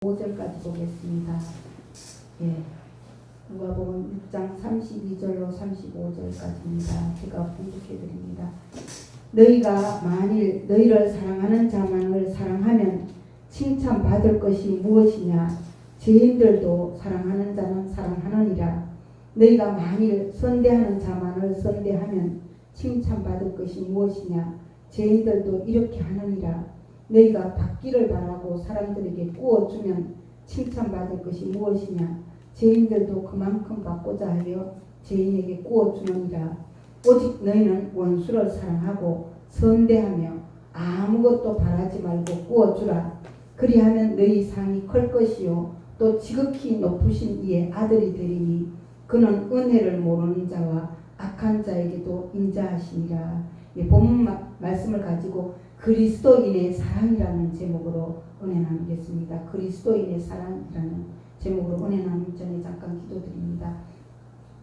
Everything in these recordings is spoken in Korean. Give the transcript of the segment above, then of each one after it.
5절까지 보겠습니다. 예, 누가복음 6장 32절로 35절까지입니다. 제가 분석해 드립니다. 너희가 만일 너희를 사랑하는 자만을 사랑하면 칭찬받을 것이 무엇이냐? 죄인들도 사랑하는 자는 사랑하느니라. 너희가 만일 선대하는 자만을 선대하면 칭찬받을 것이 무엇이냐? 죄인들도 이렇게 하느니라. 너희가 받기를 바라고 사람들에게 구워주면 칭찬받을 것이 무엇이냐? 죄인들도 그만큼 받고자 하여 죄인에게 구워주느니라. 오직 너희는 원수를 사랑하고 선대하며 아무것도 바라지 말고 구워주라. 그리하면 너희 상이 클 것이요 또 지극히 높으신 이의 아들이 되리니 그는 은혜를 모르는 자와 악한 자에게도 인자하시니라. 본문 말씀을 가지고 그리스도인의 사랑이라는 제목으로 은혜 나누겠습니다. 그리스도인의 사랑이라는 제목으로 은혜 나누기 전에 잠깐 기도드립니다.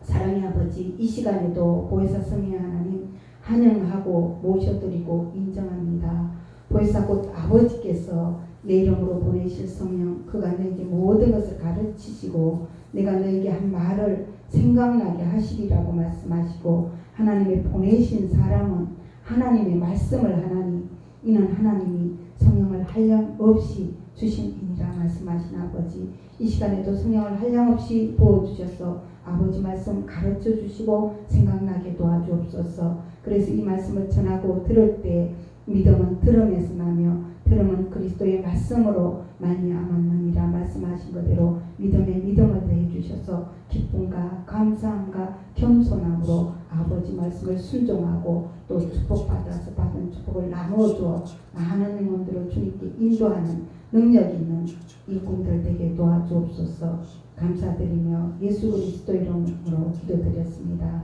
사랑의 아버지, 이 시간에도 보혜사 성령 하나님 환영하고 모셔드리고 인정합니다. 보혜사 곧 아버지께서 내 이름으로 보내실 성령, 그가 너에게 모든 것을 가르치시고 내가 너에게 한 말을 생각나게 하시리라고 말씀하시고, 하나님의 보내신 사람은 하나님의 말씀을 하나니 이는 하나님이 성령을 한량없이 주신 이니라 말씀하신 아버지, 이 시간에도 성령을 한량없이 부어주셔서 아버지 말씀 가르쳐 주시고 생각나게 도와주옵소서. 그래서 이 말씀을 전하고 들을 때 믿음은 들음에서 나며 들음은 그리스도의 말씀으로 말미암았느니라 말씀하신 그대로 믿음에 믿음을 더해 주셔서 기쁨과 감사함과 겸손함으로 아버지 말씀을 순종하고 또 축복받아서 받은 축복을 나누어 주어 많은 영혼들을 주님께 인도하는 능력 있는 일꾼들 되게 도와주옵소서. 감사드리며 예수 그리스도 이름으로 기도드렸습니다.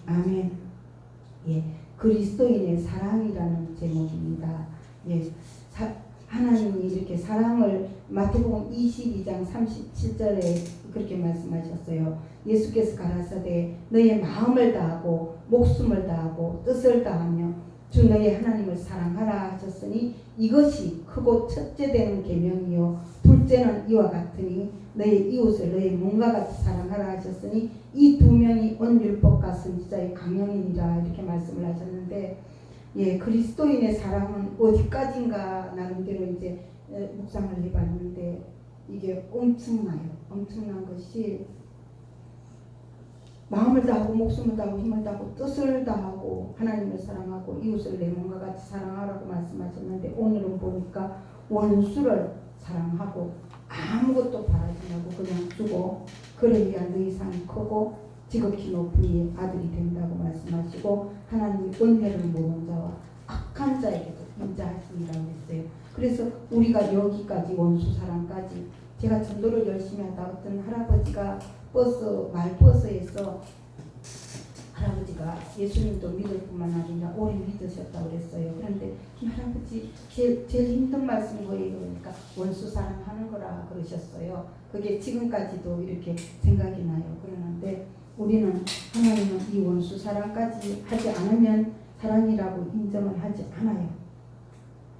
아멘. 예, 그리스도인의 사랑이라는 제목입니다. 예, 하나님이 이렇게 사랑을 마태복음 22장 37절에 그렇게 말씀하셨어요. 예수께서 가라사대 너의 마음을 다하고 목숨을 다하고 뜻을 다하며 주 너의 하나님을 사랑하라 하셨으니 이것이 크고 첫째 되는 계명이요 둘째는 이와 같으니 너의 이웃을 너의 몸과 같이 사랑하라 하셨으니 이 두 명이 온 율법과 선지자의 강령이니라 이렇게 말씀을 하셨는데, 예, 그리스도인의 사랑은 어디까지인가 나름대로 이제 묵상을 해봤는데 이게 엄청나요. 엄청난 것이 마음을 다하고 목숨을 다하고 힘을 다하고 뜻을 다하고 하나님을 사랑하고 이웃을 내 몸과 같이 사랑하라고 말씀하셨는데, 오늘은 보니까 원수를 사랑하고 아무것도 바라지 말고 그냥 주고 그래야 너희 상이 크고 지극히 높은 이의 아들이 된다고 말씀하시고, 하나님이 은혜를 모르는 자와 악한 자에게도 인자하시니라고 했어요. 그래서 우리가 여기까지 원수 사랑까지, 제가 전도를 열심히 하다 어떤 할아버지가 말버스에서 할아버지가 예수님도 믿을 뿐만 아니라 오래 믿으셨다고 그랬어요. 그런데 할아버지 제일 힘든 말씀이 뭐예요? 그러니까 원수 사랑하는 거라 그러셨어요. 그게 지금까지도 이렇게 생각이 나요. 그러는데 우리는 하나님은 이 원수 사랑까지 하지 않으면 사랑이라고 인정을 하지 않아요.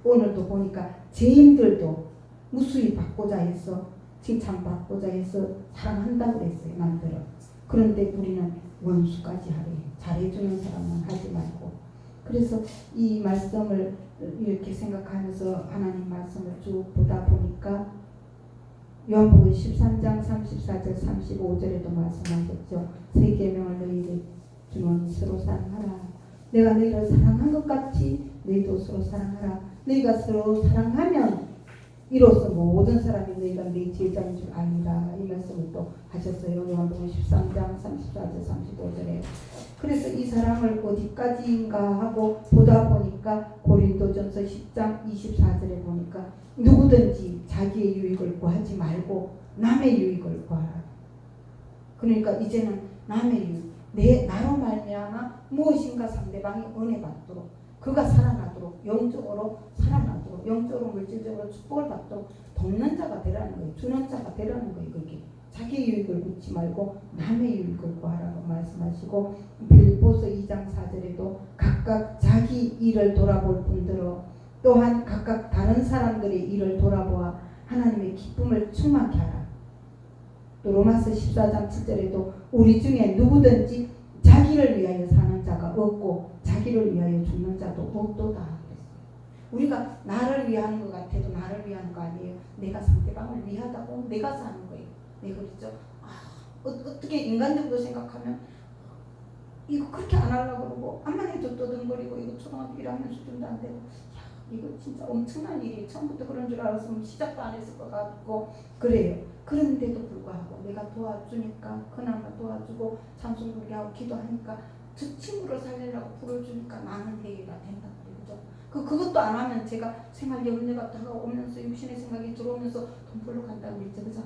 오늘도 보니까 죄인들도 무수히 받고자 해서 칭찬받고자 해서 사랑한다고 그랬어요. 남들은. 그런데 우리는 원수까지 하래요. 잘해주는 사람은 하지 말고. 그래서 이 말씀을 이렇게 생각하면서 하나님 말씀을 쭉 보다 보니까 요한복음 13장 34절 35절에도 말씀하셨죠. 새 계명을 너희에게 주노니 서로 사랑하라. 내가 너희를 사랑한 것 같이 너희도 서로 사랑하라. 너희가 서로 사랑하면 이로써 모든 사람이 너희가 내 제자인 줄 아니라 이 말씀을 또 하셨어요. 요한복음 13장 34절 35절에. 그래서 이 사랑을 어디까지인가 하고 보다 보니까 고린도전서 10장 24절에 보니까 누구든지 자기의 유익을 구하지 말고 남의 유익을 구하라. 그러니까 이제는 남의 유익, 나로 말미암아 무엇인가 상대방이 은혜 받도록, 그가 살아나도록, 영적으로 살아나도록, 영적으로 물질적으로 축복을 받도록 돕는 자가 되라는 거예요. 주는 자가 되라는 거예요. 그게 자기 유익을 묻지 말고 남의 유익을 구하라고 말씀하시고, 빌립보서 2장 4절에도 각각 자기 일을 돌아볼 뿐더러 또한 각각 다른 사람들의 일을 돌아보아 하나님의 기쁨을 충만케 하라. 또 로마서 14장 7절에도 우리 중에 누구든지 자기를 위하여 사는 자가 없고 자기를 위하여 죽는 자도 없도다 그랬어요. 우리가 나를 위하는 것 같아도 나를 위하는 거 아니에요. 내가 상대방을 위하다고 내가 사는 거예요. 네, 그렇죠. 어떻게 인간적으로 생각하면 이거 그렇게 안 하려고 그러고 암만 해도 떠듬거리고 이거 초등학교 1학년 수준도 안 되고 이거 진짜 엄청난 일이 처음부터 그런 줄 알았으면 시작도 안 했을 것 같고 그래요. 그런데도 불구하고 내가 도와주니까 그나마 도와주고 찬송 부르게하고 기도하니까 저 친구를 살리려고 불러주니까 나는 해결가 된다 그죠? 그것도 안 하면 제가 생활 염려가 다가오면서 육신의 생각이 들어오면서 돈 벌러 간다고 그랬죠, 그죠?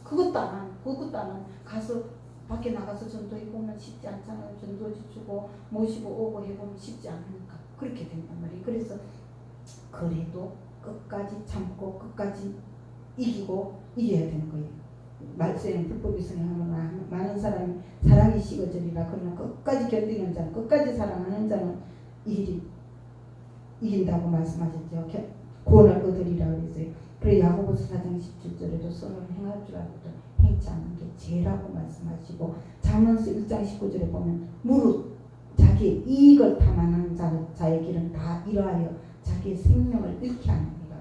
그것도 안 하는 가서 밖에 나가서 전도해 보면 쉽지 않잖아요. 전도지 주고 모시고 오고 해보면 쉽지 않으니까 그렇게 된단 말이에요. 그래서 그래도 끝까지 참고 끝까지 이기고 이겨야 되는 거예요. 말세는 불법이 성행하면 많은 사람이 사랑이 식어지리라. 그러나 끝까지 견디는 자는 끝까지 사랑하는 자는 이긴다고 말씀하셨죠. 구원을 얻으리라 그랬어요. 그래 야고보서 4장 17절에도 선을 행할 줄 알거든 행치 않는 게 죄라고 말씀하시고 잠언서 1장 19절에 보면 무릇 자기의 이익을 탐하는 자의 길은 다 이러하여 자기의 생명을 잃게 하느니라.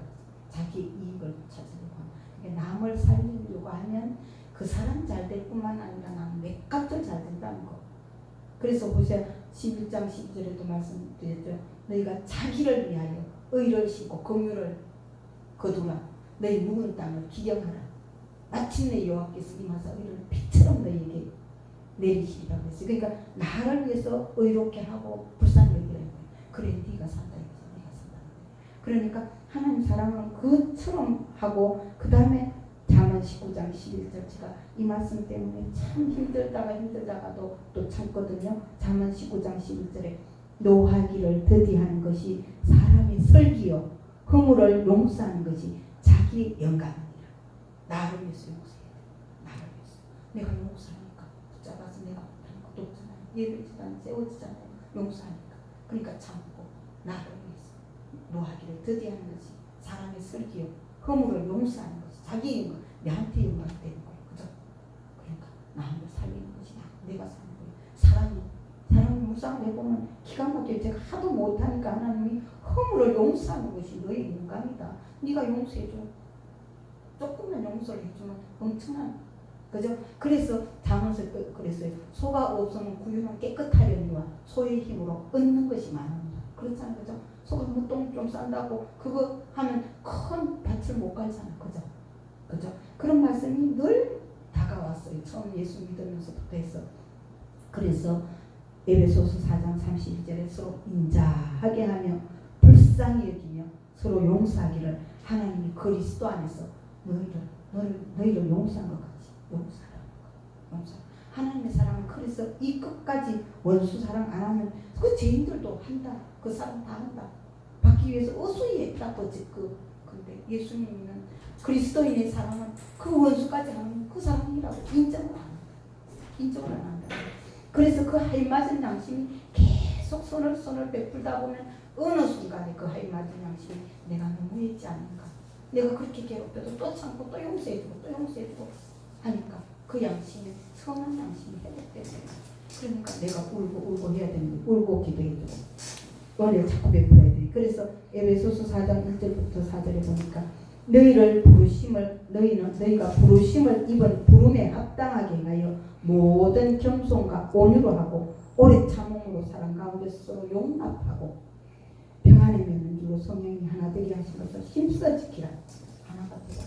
자기의 이익을 찾으려고 하면 남을 살리려고 하면 그 사람 잘 될 뿐만 아니라 나는 맥값을 잘 된다는 거. 그래서 호세아 11장 12절에도 말씀드렸죠. 너희가 자기를 위하여 의를 심고 긍휼을 거두라. 너희 묵은 땅을 기경하라. 마침내 여호와께서 임하사 의를 빛처럼 너희에게 내리시리라고 했어요. 그러니까 나를 위해서 의롭게 하고 불쌍히 여기라는 거예요. 그래 네가 산다 이거죠. 네가 산다. 그러니까 하나님 사랑은 그처럼 하고 그 다음에 잠언 19장 11절 제가 이 말씀 때문에 참 힘들다가도 또 참거든요. 잠언 19장 11절에 노하기를 더디하는 것이 사람의 설기요 허물을 용서하는 것이 자기 영광이니라. 나를 위해서 용서해야 돼. 나를 위해서. 내가 용서하니까 붙잡아서 내가 못하는 것도 없잖아요. 예배지잖아요. 세워지잖아요. 용서하니까. 그러니까 참고 나를 위해서 노하기를 더디하는 것이 사람의 설기요 허물을 용서하는 것이 자기 영광, 내한테 영광이 되는 거예요. 그죠? 그러니까 나를 살리는 것이 내가 사는 거예요. 사랑을 묵상을 해보면 기가 막히게 제가 하도 못하니까 하나님이 허물을 용서하는 것이 너의 영광이다. 네가 용서해줘. 조금만 용서를 해주면 엄청난 그죠? 그래서 잠언서 그랬어요. 소가 없으면 구유는 깨끗하려니와 소의 힘으로 얻는 것이 많습니다. 그렇잖아요. 그죠? 소가 뭐 똥 좀 싼다고 그거 하면 큰 밭을 못 갈잖아. 그죠? 그런 말씀이 늘 다가왔어요. 처음 예수 믿으면서부터 해서. 그래서 에베소서 4장 32절에 서로 인자하게 하며 불쌍히 여기며 서로 용서하기를 하나님이 그리스도 안에서 너희를 용서한 것 같이 용서하라는 거. 하나님의 사랑은 그래서 이 끝까지 원수 사랑 안 하면 그 죄인들도 한다. 그 사람 다 한다. 받기 위해서 어수이 했다. 근데 예수님은 그리스도인의 사랑은 그 원수까지 하는 그 사랑이라고 인정을 안 한다. 인정을 안 한다. 그래서 그 하이맞은 양심이 계속 선을 베풀다 보면 어느 순간에 그 하이맞은 양심이 내가 너무했지 않은가. 내가 그렇게 괴롭혀도 또 참고 또 용서해주고 하니까 그 양심이 선한 양심이 회복되는 거예요. 그러니까 내가 울고 해야 되는 거예요. 울고 기도해주고 은혜를 자꾸 베풀어야 돼. 그래서 에베소서 4장 1절부터 4절에 보니까 너희가 부르심을 입은 부름에 합당하게 하여 모든 겸손과 온유로 하고 오래 참음으로 사람 가운데 서로 용납하고 평안의 맺는 줄로 성령이 하나 되게 하신 것을 힘써 지키라. 하나가 되라.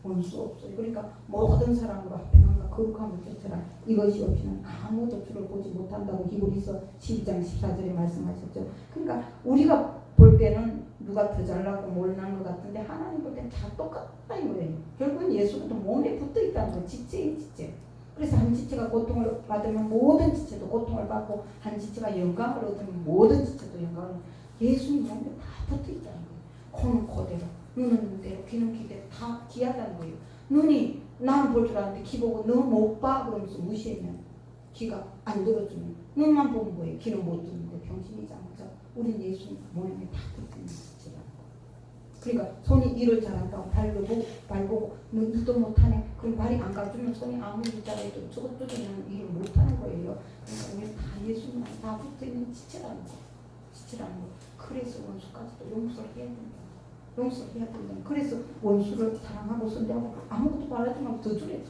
원수 없어요. 그러니까 모든 사람으로 평안과 거룩함을 쫓아라. 이것이 없이는 아무도 주를 보지 못한다고 히브리서 12장 14절에 말씀하셨죠. 그러니까 우리가 볼 때는 누가 더 잘나고 못난 것 같은데 하나님 볼 때는 다 똑같다 이거예요. 결국은 예수도 몸에 붙어 있다는 거예요. 지체예요, 지체. 그래서 한 지체가 고통을 받으면 모든 지체도 고통을 받고 한 지체가 영광을 얻으면 모든 지체도 영광을 예수님 몸에 다 붙어 있다는 거예요. 코는 코대로, 눈은 눈대로, 귀는 귀대로 다 귀하다는 거예요. 눈이 나는 볼 줄 아는데 귀 보고 너 못 봐 그러면서 무시하면 귀가 안 들어주면 눈만 보면 뭐예요? 귀는 못 듣는데 병신이잖아요. 우린 예수님 몸에 다 붙어 있는 지체라는 거. 그러니까 손이 일을 잘한다고 발고 너 일도 못하네. 그럼 발이 안 가주면 손이 아무리 잘해도 저것도 그냥 일을 못하는 거예요. 그러니까 우리 다 예수님 다 붙어있는 지체라는 거. 지체라는 거. 그래서 원수까지도 용서를 해야 된다. 용서를 해야 된다. 그래서 원수를 사랑하고 선대하고 아무것도 바라지 말고 더 주래.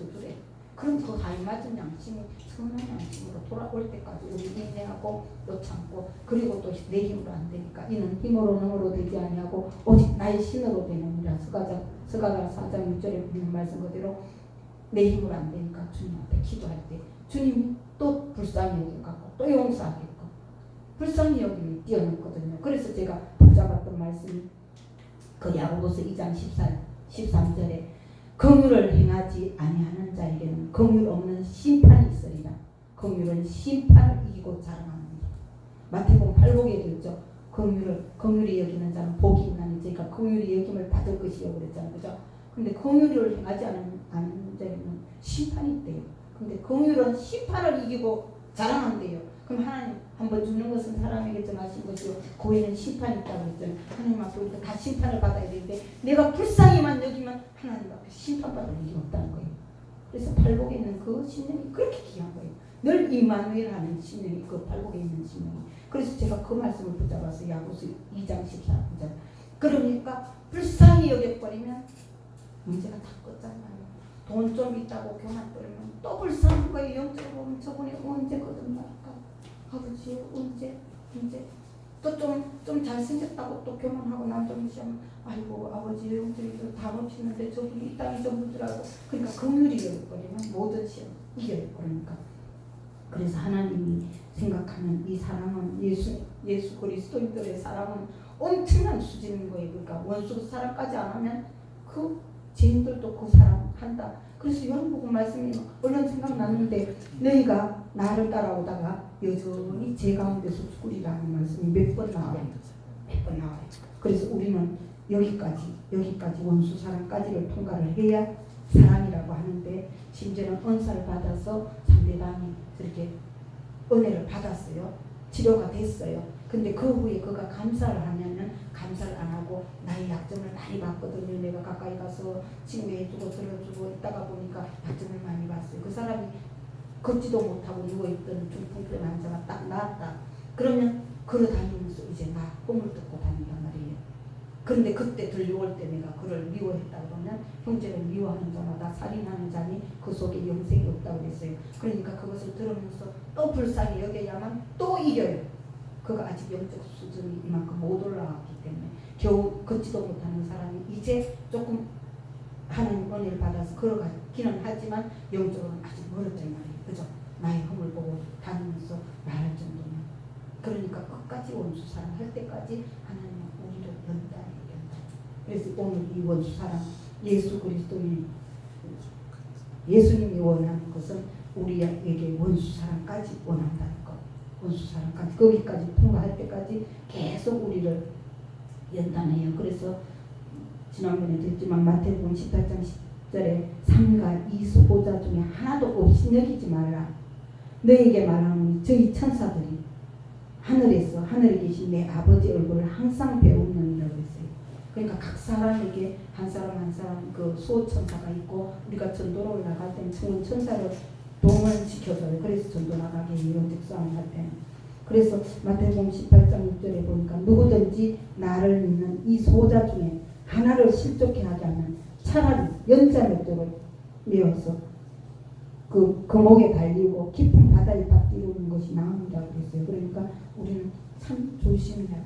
그럼 그 알맞은 양심이 선한 양심으로 돌아올 때까지 우리 인내하고 또 참고 그리고 또 내 힘으로 안 되니까 이는 힘으로 능으로 되지 아니하고 오직 나의 신으로 되느니라. 스가랴 4장 6절에 있는 말씀 그대로 내 힘으로 안 되니까 주님 앞에 기도할 때 주님이 또 불쌍히 여기고 또 용서하겠고 불쌍히 여기면 뛰어넘거든요. 그래서 제가 붙잡았던 말씀이 그 야고보서 2장 13절에 긍휼을 행하지 아니하는 자에게는 긍휼 없는 심판이 있으리라. 긍휼은 심판을 이기고 자랑합니다. 마태복음 8복에도 있죠. 긍휼히 여기는 자는 복이 있나니 제가 긍휼히 여김을 받을 것이요 그랬잖아요. 그죠? 근데 긍휼을 행하지 않는 자에게는 심판이 있대요. 근데 긍휼은 심판을 이기고 자랑한대요. 그럼 하나님 한번 주는 것은 사람에게 정하신 것이요 그 외에는 심판이 있다고 했잖아요. 하나님 앞에 우리가 다 심판을 받아야 되는데 내가 불쌍히만 여기면 하나님 앞에 심판받을 일이 없다는 거예요. 그래서 팔복에 있는 그 신령이 그렇게 귀한 거예요. 늘 임마누엘 하는 신령이 그 팔복에 있는 신령이. 그래서 제가 그 말씀을 붙잡아서 야고보서 2장 14절 그러니까 불쌍히 여겨버리면 문제가 다 끝잖아요. 돈 좀 있다고 교만버리면 또 불쌍한 거예요. 영적으로 저번에 언제 거듭날까? 아버지 언제 또 좀 잘생겼다고 또 교만하고 남좀 시험 아이고 아버지 영적으로 다 없이는데 저분이 이 땅이 전부인 줄 알고 그러니까 긍휼이 여겨버리면 모든 시험 이겨버리니까. 그래서 하나님이 생각하는 이 사랑은 예수 그리스도인들의 사랑은 엄청난 수준인 거예요. 그러니까 원수 사랑까지 안 하면 그 죄인들도 그 사랑 한다. 그래서 요한복음 말씀이 얼른 생각났는데 너희가 나를 따라오다가 여전히 제 가운데서 죽으리라는 말씀이 몇 번 나와요. 그래서 우리는 여기까지 원수 사랑까지를 통과를 해야 사랑이라고 하는데 심지어는 은사를 받아서 상대방이 그렇게 은혜를 받았어요. 치료가 됐어요. 근데 그 후에 그가 감사를 하냐면 감사를 안 하고 나의 약점을 많이 봤거든요. 내가 가까이 가서 칭찬해주고 들어주고 있다가 보니까 약점을 많이 봤어요. 그 사람이 걷지도 못하고 누워있던 중풍병 환자가 딱 나았다. 그러면 걸어다니면서 이제 나 꿈을 듣고 다닌단 말이에요. 그런데 그때 들려올 때 내가 그를 미워했다 그러면 형제를 미워하는 자마다 살인하는 자니 그 속에 영생이 없다고 그랬어요. 그러니까 그것을 들으면서 또 불쌍히 여겨야만 또 이겨요. 그가 아직 영적 수준이 이만큼 못 올라왔기 때문에 겨우 걷지도 못하는 사람이 이제 조금 하나님 은혜를 받아서 걸어가기는 하지만 영적으로는 아직 멀었단 말이에요. 그죠? 나의 흠을 보고 다니면서 말할 정도면. 그러니까 끝까지 원수 사랑할 때까지 하나님은 우리를 연단해. 그래서 오늘 이 원수 사랑 예수 그리스도인 예수님이 원하는 것은 우리에게 원수 사랑까지 원한다는 것. 원수 사랑까지 거기까지 통과할 때까지 계속 우리를 연단해요. 그래서 지난번에 됐지만 마태복음 18장 10절에 삼가 이 수고자 중에 하나도 없이 여기지 말라. 너에게 말하노니 저희 천사들이 하늘에 계신 내 아버지 얼굴을 항상 배우느니라고 했어요. 그러니까 각 사람에게 한 사람 그 수호천사가 있고 우리가 전도로 나갈 때는 천사를 동을 지켜줘요. 그래서 전도 나가게 이런 직성을 할 때는. 그래서 마태복음 18장 6절에 보니까 누구든지 나를 믿는 이 소자 중에 하나를 실족해 하지 않는 차라리 연자 맷돌을 메어서 그 목에 달리고 깊은 바다에 빠뜨리는 것이 나은이라고 그랬어요. 그러니까 우리는 참 조심해야 돼요.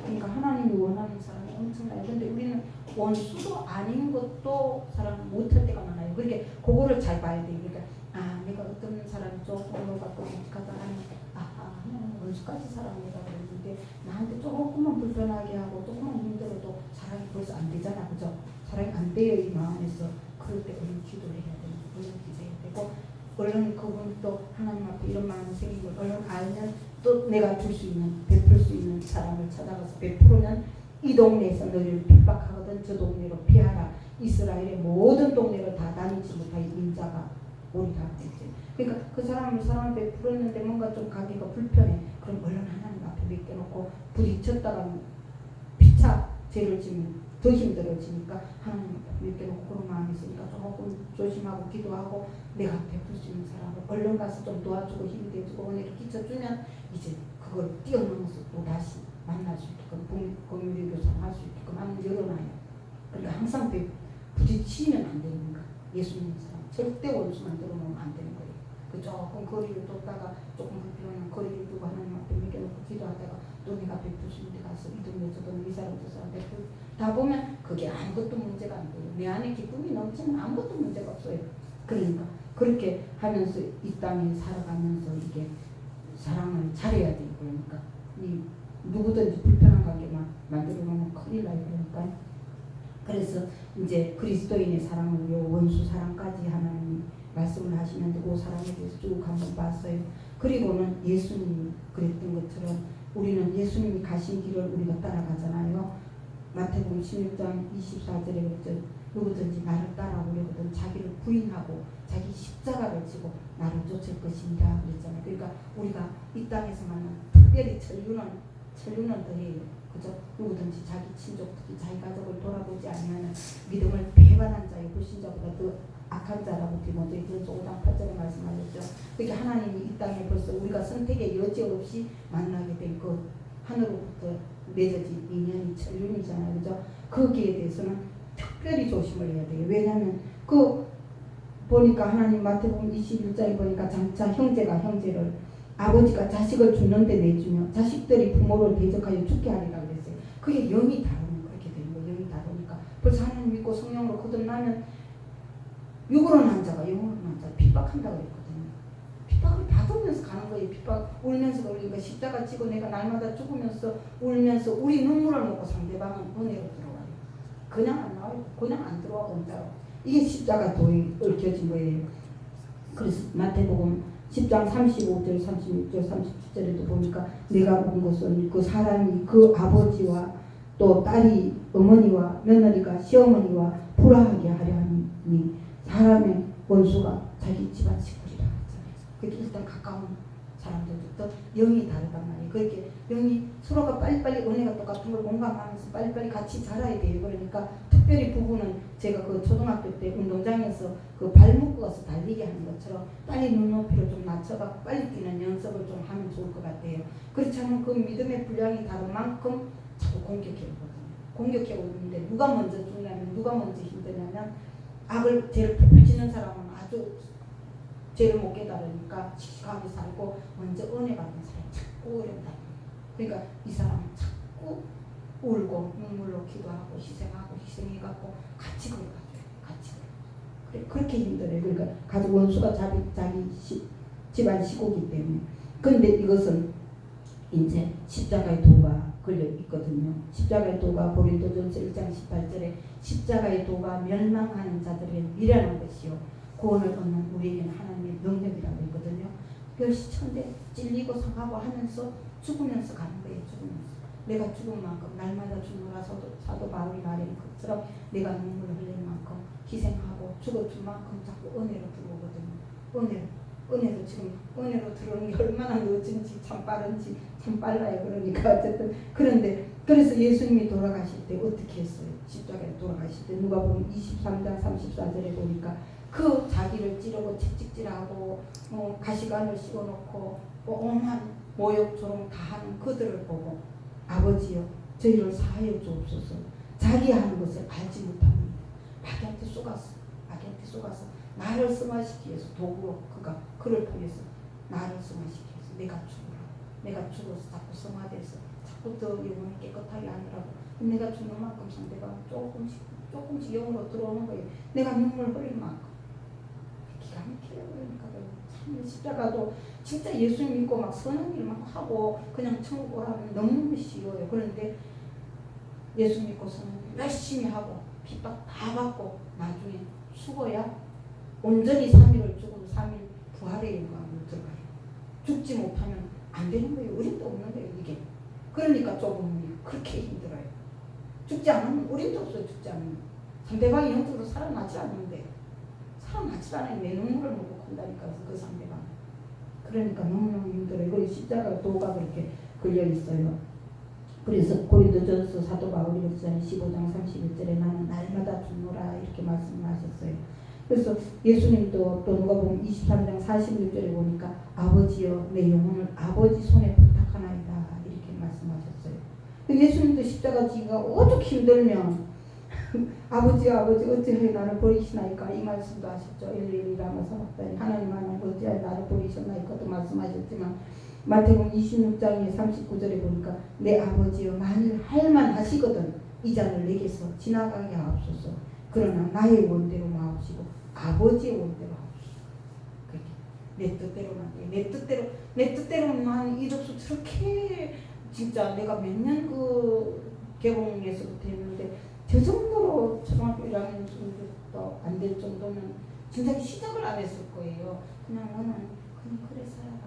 그러니까 하나님이 원하는 사람이 엄청나요. 근데 우리는 원수도 아닌 것도 사람 못할 때가 많아요. 그러니까 그거를 잘 봐야 돼요. 그러니까 내가 어떤 사람이 조금 갖고 가다 하니 하나는 원수까지 사랑해다 그랬는데 나한테 조금만 불편하게 하고 조금만 힘들어도 사랑이 벌써 안 되잖아. 그죠? 사랑이 안 돼요. 이 마음에서. 그럴 때 얼른 기도를 해야 됩니다. 얼른 기도해야 되고 얼른 그분 또 하나님 앞에 이런 마음이 생긴 걸 얼른 알면 또 내가 줄 수 있는 베풀 수 있는 사람을 찾아가서 베푸면 이 동네에서 너희를 핍박하거든 저 동네로 피하라. 이스라엘의 모든 동네를 다 다니지 못할 인자가 오리라 했지. 그러니까 그 사람을 사랑을 베풀었는데 뭔가 좀 가기가 불편해. 그럼 얼른 하나님 앞에 맡겨놓고 부딪혔다가 피차 죄를 지면 더 힘들어지니까 하나님 믿게놓고 그런 마음이 있으니까 조금 조심하고 기도하고 내가 베풀 수 있는 사람을 얼른 가서 좀 도와주고 힘이 돼주고 은혜를 끼쳐주면 이제 그걸 뛰어넘어서 또 다시 만날 수 있게끔 공유리 교사를 할 수 있게끔 하는 열어놔요. 그러니까 항상 부딪히면 안 되는 거야. 예수 믿는 사람 절대 원수 만들어놓으면 안 되는 거예요. 그 조금 거리를 뒀다가 조금 불필요한 거리를 두고 하나님 앞에 맡겨놓고 기도하다가 또 내가 베풀 수 있는 데 가서 이 동네 저 동네 이 사람 저 사람 베풀다 보면 그게 아무것도 문제가 안 돼요. 내 안에 기쁨이 넘치면 아무것도 문제가 없어요. 그러니까 그렇게 하면서 이 땅에 살아가면서 이게 사랑을 잘해야 돼요. 그러니까 이 누구든지 불편한 관계만 만들어 놓으면 큰일 나요. 그러니까 그래서 이제 그리스도인의 사랑을 요 원수 사랑까지 하나님 말씀을 하시면서 그 사랑에 대해서 쭉 한번 봤어요. 그리고는 예수님이 그랬던 것처럼 우리는 예수님이 가신 길을 우리가 따라가잖아요. 마태복음 16장 24절에 그랬죠. 누구든지 나를 따라오려거든 자기를 부인하고 자기 십자가를 지고 나를 쫓을 것이니라 그랬잖아요. 그러니까 우리가 이 땅에서만 특별히 천류는 더해요. 그죠? 누구든지 자기 친족 특히 자기 가족을 돌아보지 아니하는 믿음을 배반한 자의 불신자보다 더 악한 자라고 디모데전서 5장 8절에 말씀하셨죠. 그러니까 하나님이 이 땅에 벌써 우리가 선택의 여지 없이 만나게 된 그 하늘로부터 맺어진 인연이 천륜이잖아요. 그죠? 거기에 대해서는 특별히 조심을 해야 돼요. 왜냐하면 그 보니까 하나님 마태복음 21장에 보니까 장차 형제가 형제를 아버지가 자식을 죽는데 내주며 자식들이 부모를 대적하여 죽게 하리라 그랬어요. 그게 영이 다르면 그렇게 되는 거예요. 영이 다르니까 벌써 하나님 믿고 성령으로 거듭나면 육으로 난 자가 영으로 난 자를 핍박한다고 그랬거든요. 핍박을 받으면서 가는 거예요. 핍박 울면서 그러니까 십자가 지고 내가 날마다 죽으면서 울면서 우리 눈물을 먹고 상대방은 은혜로 들어와요. 그냥 안 나와요. 그냥 안 들어와 혼자로. 이게 십자가 도에 얽혀진 거예요. 그래서 마태복음 10장 35절, 36절, 37절에도 보니까 내가 본 것은 그 사람이 그 아버지와 또 딸이 어머니와 며느리가 시어머니와 불화하게 하려 하니 사람의 원수가 자기 집안 식구리라 했잖아요. 그게 일단 가까운 사람들부터 영이 다르단 말이에요. 그렇게 영이 서로가 빨리빨리 은혜가 똑같은 걸 공감하면서 빨리빨리 같이 자라야 돼요. 그러니까 특별히 부부는 제가 그 초등학교 때 운동장에서 그 발 묶고 가서 달리기 하는 것처럼 빨리 눈높이를 좀 낮춰갖고 빨리 뛰는 연습을 좀 하면 좋을 것 같아요. 그렇지 않으면 그 믿음의 분량이 다른 만큼 자꾸 공격해오거든요. 공격해오는데 누가 먼저 죽냐면 누가 먼저 힘드냐면 악을 죄를 펄펄 지는 사람은 아주 죄를 못 깨달으니까 씩씩하게 살고 먼저 은혜 받는 사람이 자꾸 어렵다. 그러니까 이 사람은 자꾸 울고 눈물로 기도하고 희생해갖고 같이 걸어가줘요. 같이 걸어. 그래, 그렇게 힘들어요. 그러니까 가족 원수가 자기 집안 식구기 때문에. 그런데 이것은 이제 십자가의 도가 걸려 있거든요. 십자가의 도가 고린도전서 1장 18절에 십자가의 도가 멸망하는 자들에게 미련한 것이요 구원을 얻는 우리에게는 하나님의 능력이라고 했거든요. 별시천대 찔리고 상하고 하면서 죽으면서 가는 거예요. 죽으면서 내가 죽은 만큼 날마다 죽노라 사도 바울이 말한 것처럼 내가 눈물을 흘릴 만큼 희생하고 죽어줄 만큼 자꾸 은혜로 들어오거든요. 은혜로 지금 은혜로 들어오는 게 얼마나 늦은지 참 빠른지 참 빨라요. 그러니까 어쨌든 그런데 그래서 예수님이 돌아가실 때 어떻게 했어요? 십자가에 돌아가실 때 누가 보면 23장 34절에 보니까 그 자기를 찌르고 채찍질하고 가시관을 씌워놓고 온갖 모욕조롱 다 하는 그들을 보고 아버지여 저희를 사하여 주옵소서. 자기 하는 것을 알지 못합니다. 마귀한테 쏘가서 나를 승화시키기 위해서 도구로 그를 통해서 나를 승화시키기 위해서 내가 죽어서 자꾸 승화돼서 자꾸 더 영혼이 깨끗하게 하느라고 내가 죽는 만큼 상대방 조금씩 영으로 들어오는 거예요. 내가 눈물 흘릴 만큼 기가 막혀요. 그러니까 참 십자가도 진짜 예수 믿고 막 선한 일만 하고 그냥 천국 오라면 너무 쉬워요. 그런데 예수 믿고 선한 일 열심히 하고 핍박 다 받고 나중에 죽어야 온전히 3일을 죽은 3일 부활의 영광으로 들어가요. 죽지 못하면 안 되는 거예요. 우림도 없는 거예요. 이게. 그러니까 조금 그렇게 힘들어요. 죽지 않으면 우림도 없어요. 죽지 않으면. 상대방이 영적으로 살아나지 않는데 살아나지 않아요. 내 눈물을 먹고 간다니까 그 상대방. 그러니까 너무너무 힘들어요. 그리고 십자가 도가 그렇게 걸려 있어요. 그래서 고린도전서 사도 바울이 그랬잖아요. 15장 31절에 나는 날마다 죽노라 이렇게 말씀하셨어요. 그래서 예수님도 또 누가복음 23장 46절에 보니까 아버지여 내 영혼을 아버지 손에 부탁하나이다 이렇게 말씀하셨어요. 예수님도 십자가 지기가 오죽 힘들면 아버지 어찌하여 나를 버리시나이까 이 말씀도 하셨죠. 엘리 라마 사박다니 하나님 어찌하여 나를 버리셨나이까 또 말씀하셨지만 마태복음 26장의 39절에 보니까 내 아버지여 만일 할만 하시거든 이 잔을 내게서 지나가게 하옵소서. 그러나 나의 원대로 마옵시고 아버지의 원대로 하옵소서. 그렇게 내 뜻대로는 안 돼. 내 뜻대로는 난 이덕수 저렇게 진짜 내가 몇 년 그 개봉에서부터 했는데 저 정도로 초등학교 1학년 정도도 안 될 정도면 진짜 시작을 안 했을 거예요. 그냥 너는 그냥 그래 살아라.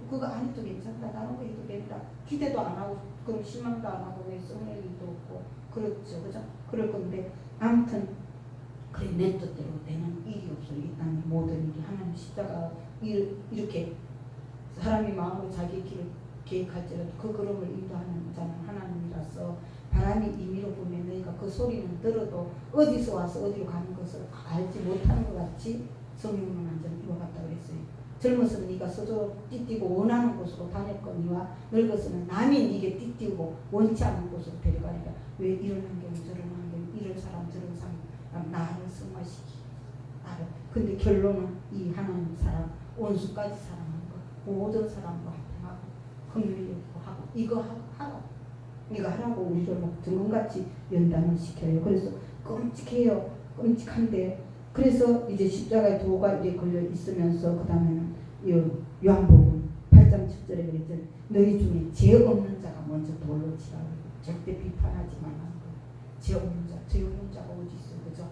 그거 안 해도 괜찮다. 다른 거 해도 된다. 기대도 안 하고 그럼 실망도 안 하고 왜 성낼 일도 없고 그렇죠. 그죠? 그럴 건데 아무튼 그래 내 뜻대로 되는 일이 없어. 이 땅의 모든 일이 하나님 십자가 이렇게 사람이 마음으로 자기 길을 계획할지라도 그 걸음을 인도하는 자는 하나님이라서 바람이 임의로 불면 너희가 그 소리는 들어도 어디서 와서 어디로 가는 것을 알지 못하는 것 같이 성령은 완전 이와 같다 그랬어요. 젊어서는 네가 서로 띠띠고 원하는 곳으로 다녔거니와 늙어서는 남이 네게 띠띠고 원치 않는 곳으로 데려가니까 왜 이런 환경 저런 환경 이런 사람 저런 사람 나를 승화시키 나를 근데 결론은 이 하나님 사람 원수까지 사랑하는 거 모든 사람과 합당하고 긍휼히 여기고 하고 이거 하라 이거 하라고 우리를 막 등원같이 연단을 시켜요. 그래서 끔찍해요. 끔찍한데 그래서 이제 십자가에 도가 이제 걸려 있으면서 그 다음에는 요한복음 8장 7절에 그랬죠. 너희 중에 죄 없는 자가 먼저 돌로 치라고 절대 비판하지 말라는 거예요. 죄 없는 자가 어디 있어요. 그죠?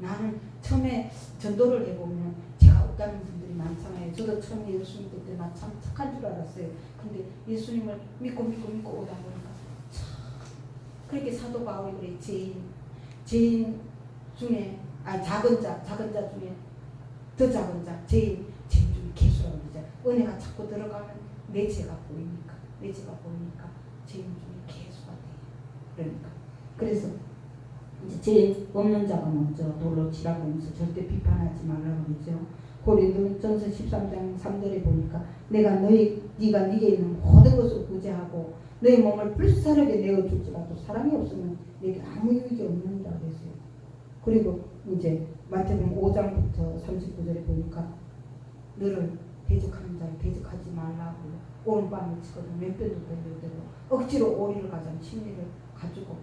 나는 처음에 전도를 해보면 제가 없다는 분들이 많잖아요. 저도 처음에 예수 믿을 때 나 참 착한 줄 알았어요. 근데 예수님을 믿고 오다 보니까 참 그렇게 사도 바울이 그래 죄인 중에 작은 자 중에 더 작은 자 죄인 중에 개수라고 그러죠. 은혜가 자꾸 들어가면 내 죄가 보이니까 죄인 중에 개수가 돼요. 그러니까 그래서 이제 죄 없는 자가 먼저 돌로 치라고 하면서 절대 비판하지 말라고 그러죠. 고린도전서 13장 3절에 보니까 네가 네게 있는 모든 것을 구제하고 너의 몸을 불사르게 내어줄지라도 사랑이 없으면 내게 아무 유익이 없느니라 그랬어요. 그리고 이제 마태복음 5장부터 39절에 보니까 너를 대적하는 자를 대적하지 말라고 오른밤을 치거든 왼편도 돌려대고 억지로 오리를 가자면 침리를 가지고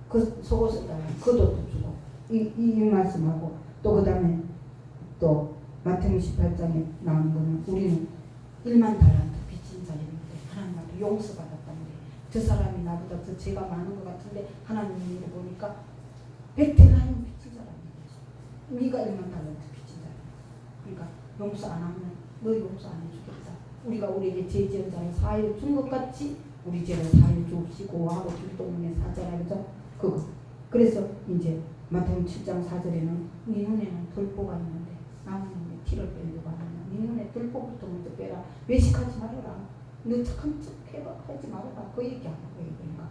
그 속옷을 달라 겉옷도 주고 이 말씀하고 또 그 다음에 또 마태복음 18장에 나온 거는 우리는 1만 달란트 빚진 자였는데 하나님 앞에 용서받았다는데 저 사람이 나보다 더 죄가 많은 것 같은데 하나님이 보니까 100대나는 빚진 사람인 거죠. 네가 1만 달란트 빚진 자야. 그러니까 용서 안 하면 너 용서 안 해주겠다. 우리가 우리에게 죄 지은 자를 사하여 준 것 같이 우리 죄를 사하여 주옵시고 하고 주기도문에 사잖아요. 그죠? 그거. 그래서 이제 마태복음 7장 4절에는 네 눈에는 들보가 있는데 남의 눈에 티를 빼려고 하면 네 눈에 들보부터 먼저 빼라. 외식하지 말아라. 너 착한 척 하지 말아라. 그 얘기 안 하고 그러니까.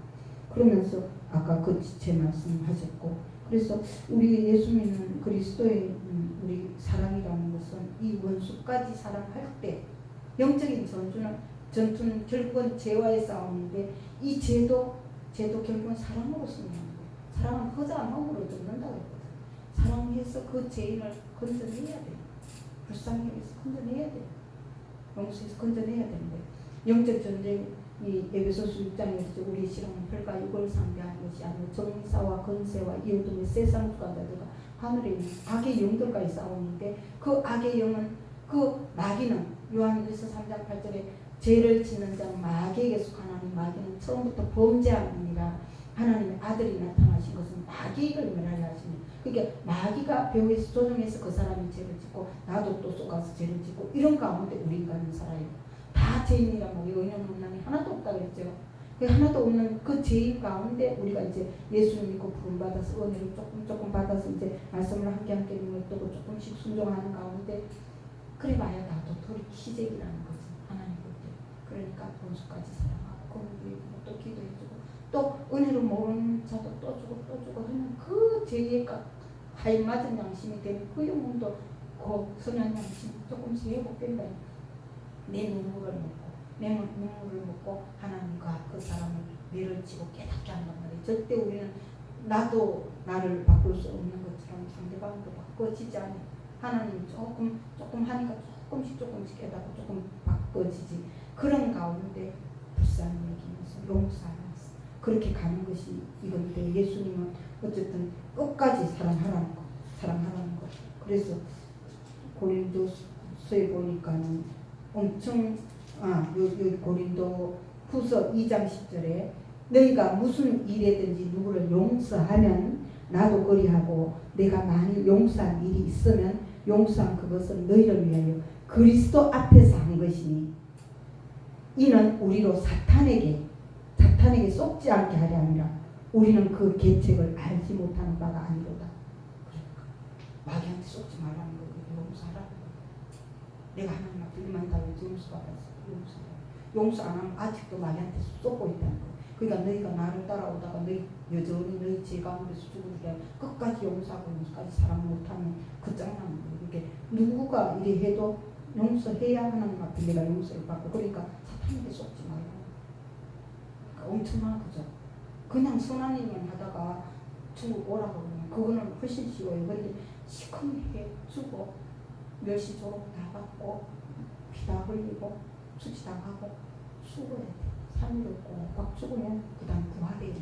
그러면서 아까 그 지체 말씀하셨고 그래서 우리 예수 믿는 그리스도의 우리 사랑이라는 것은 이 원수까지 사랑할 때 영적인 전투는 결국은 죄와의 싸움인데 이 죄도 결국은 사랑으로 승리하는 거예요. 사랑은 허자함으로 죽는다고 했거든. 사랑해서 그 죄인을 건져내야 돼요. 불쌍히 해서 건져내야 돼요. 용서해서 건져내야 되는 거예요. 영적 전쟁이 에베소서 6장에서 우리 실험은 혈과 육을 상대하는 것이 아니라 정사와 권세와 이웃 등의 세상 주관자들과 하늘에 있는 악의 영들과의 싸움인데 그 악의 영은 그 마귀는 요한일서 3장 8절에 죄를 짓는 자는 마귀에게 속하나니 마귀는 처음부터 범죄함이니라 하나님의 아들이 나타나신 것은 마귀를 멸하려 하시니 그러니까 마귀가 배후에서 조종해서 그 사람이 죄를 짓고 나도 또 속아서 죄를 짓고 이런 가운데 우리 인간은 살아요. 다 죄인이란 말이에요. 의인은 없나니 하나도 없다 그랬죠. 그 하나도 없는 그 죄인 가운데 우리가 이제 예수를 믿고 부름받아서 은혜를 조금 받아서 이제 말씀을 함께 믿고 조금씩 순종하는 가운데 그래 봐야 나도 돌이 희적이라는 거지. 하나님 볼 때. 그러니까 원수까지 사랑하고 건우리고 또 기도해주고 또 은혜로 모르는 자도 또 주고 하는 그 죄가 하인 맞은 양심이 되는 그 영혼도 그 선한 양심 조금씩 회복된다. 내 눈물을 먹고 하나님과 그 사람을 내려치고 깨닫게 한단 말이에요. 절대 우리는 나도 나를 바꿀 수 없는 것처럼 상대방도 바꿔지지 않아요. 하나님 조금 하니까 조금씩 깨닫고 조금 바꿔지지. 그런 가운데 불쌍히 여기면서 용서하면서 그렇게 가는 것이 이건데 예수님은 어쨌든 끝까지 사랑하라는 거. 그래서 고린도서에 보니까는 엄청 여기 고린도 후서 2장 10절에 너희가 무슨 일이든지 누구를 용서하면 나도 그리하고 내가 만일 용서한 일이 있으면 용서한 그것은 너희를 위하여 그리스도 앞에서 한 것이니 이는 우리로 사탄에게 속지 않게 하려 함이라. 우리는 그 계책을 알지 못하는 바가 아니로다. 그러니까 마귀한테 속지 말라는 거예요. 용서하라는 거예요. 내가 하나님 앞에 일만 다해서 용서받았어. 용서 안 하면 아직도 마귀한테 쏟고 있다는 거예요. 그러니까 너희가 나를 따라오다가 여전히 너희 죄 가운데서 죽으리라 끝까지 용서하고 끝까지 사랑 못하면 끝장나는 거예요. 이게 누구가 이래 해도 용서해야 하나님 앞에 내가 용서를 받고 그러니까 사탄에게 속지 말라. 그러니까 엄청난 거죠. 그냥 선한 일만 하다가 주고 오라고 그러면 그거는 훨씬 쉬워요. 그런데 시커멓게 주고 멸시조록 다 받고 피다 흘리고 수치당하고 죽어야 돼. 3일 없고 막 죽으면 그 다음 부활의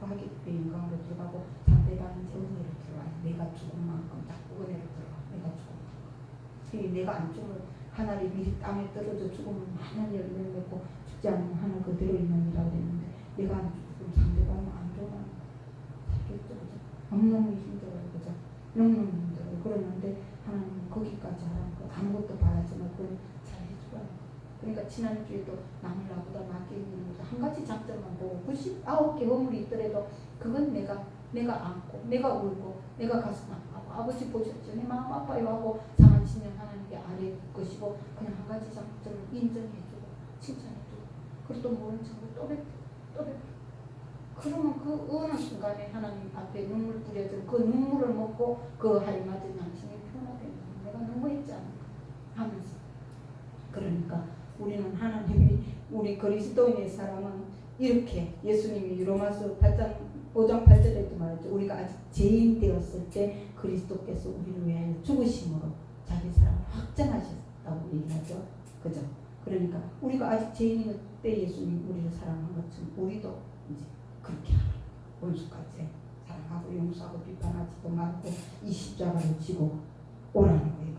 영광으로 들어가고 상대방은 은혜로 들어와요. 내가 죽은 만큼 자꾸 은혜로 들어가. 내가 죽은 만큼. 내가 안 죽으면 하늘이 미리 땅에 떨어져 죽으면 하늘 열매를 맺고 죽지 않으면 하늘 그대로 있느니라 그랬는데 내가 안 죽으면 상대방은 안 들어가는 거죠. 그죠? 너무너무 힘들어요. 그죠? 너무너무 힘들어요. 그러는데 하나님은 거기까지 하라는 거 아무것도 바라지 말고 잘 해주라는 거. 그러니까 지난주에도 남을 나보다 낫게 있는 것도 한 가지 장점만 보고 99개 허물이 있더라도 그건 내가 안고 내가 울고 내가 가슴 아파하고 아버지 보셨죠? 내 마음 아파요 하고 상한 신령 하나님께 아뢰 것이고 그냥 한 가지 장점을 인정해주고 칭찬해주고 그리고 또 모른 척을 또 베풀고 그러면 그 어느 순간에 하나님 앞에 눈물 뿌려져 그 눈물을 먹고 그 하이 맞은 양심이 변화되는 내가 너무했지 않을까 하면서 그러니까 우리는 하나님이 우리 그리스도인의 사람은 이렇게 예수님이 로마서 5장 8절에도 말했죠. 우리가 아직 죄인 되었을 때 그리스도께서 우리를 위하여 죽으심으로 자기 사랑을 확증하셨다고 얘기하죠. 그죠? 그러니까 우리가 아직 죄인일 때 예수님 우리를 사랑한 것처럼 우리도 이제 그렇게 하라. 원수까지 사랑하고 용서하고 비판하지도 말고 이 십자가를 지고 오라는 거예요.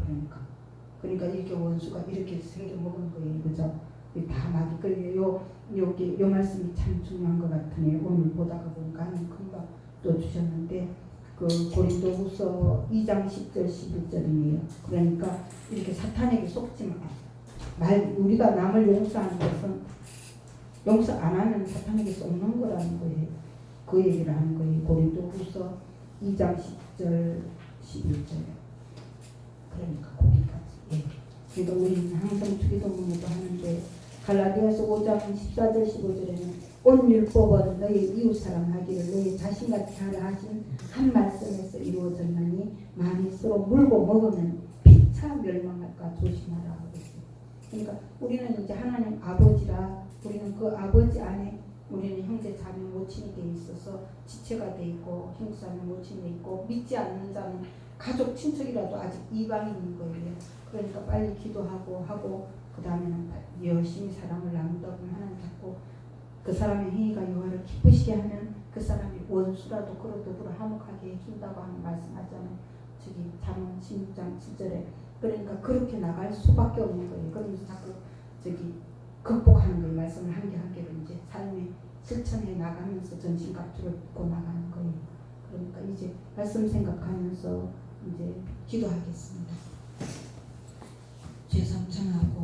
그러니까 이렇게 원수가 이렇게 생겨먹은 거예요. 그죠? 다 마귀 끌려요. 요 말씀이 참 중요한 것 같으네요. 오늘 보다가 보니까 금방 또 주셨는데 그 고린도후서 2장 10절 11절이네요. 그러니까 이렇게 사탄에게 속지 우리가 남을 용서하는 것은 용서 안 하면 사탄에게 속는 거라는 거예요. 그 얘기를 하는 거예요. 고린도후서 2장 10절 11절. 그러니까 거기까지. 그러니까 우리는 항상 주기도문에도 하는데 갈라디아서 5장 14절 15절에는 온 율법은 너희 이웃 사랑하기를 너희 자신같이 하라 하신 한 말씀에서 이루어졌나니 만일 서로 물고 먹으면 피차 멸망할까 조심하라 하고 있어요. 그러니까 우리는 이제 하나님 아버지라 우리는 그 아버지 안에 우리는 형제 자매 모친이 돼 있어서 지체가 돼 있고 형제 자매 모친이 돼 있고 믿지 않는 자는 가족 친척이라도 아직 이방인인 거예요. 그러니까 빨리 기도하고 그 다음에는 열심히 사랑을 나누다 보면 하나님 자꾸 그 사람의 행위가 여호와를 기쁘시게 하면 그 사람이 원수라도 그로 더불어 화목하게 해준다고 하는 말씀하잖아요. 저기 잠언 16장 7절에 그러니까 그렇게 나갈 수밖에 없는 거예요. 그러면서 자꾸 저기 극복하는 거예요. 말씀을 한 개로 이제 삶에 실천해 나가면서 전신갑주를 입고 나가는 거예요. 그러니까 이제 말씀 생각하면서 이제 기도하겠습니다. 죄 삼창하고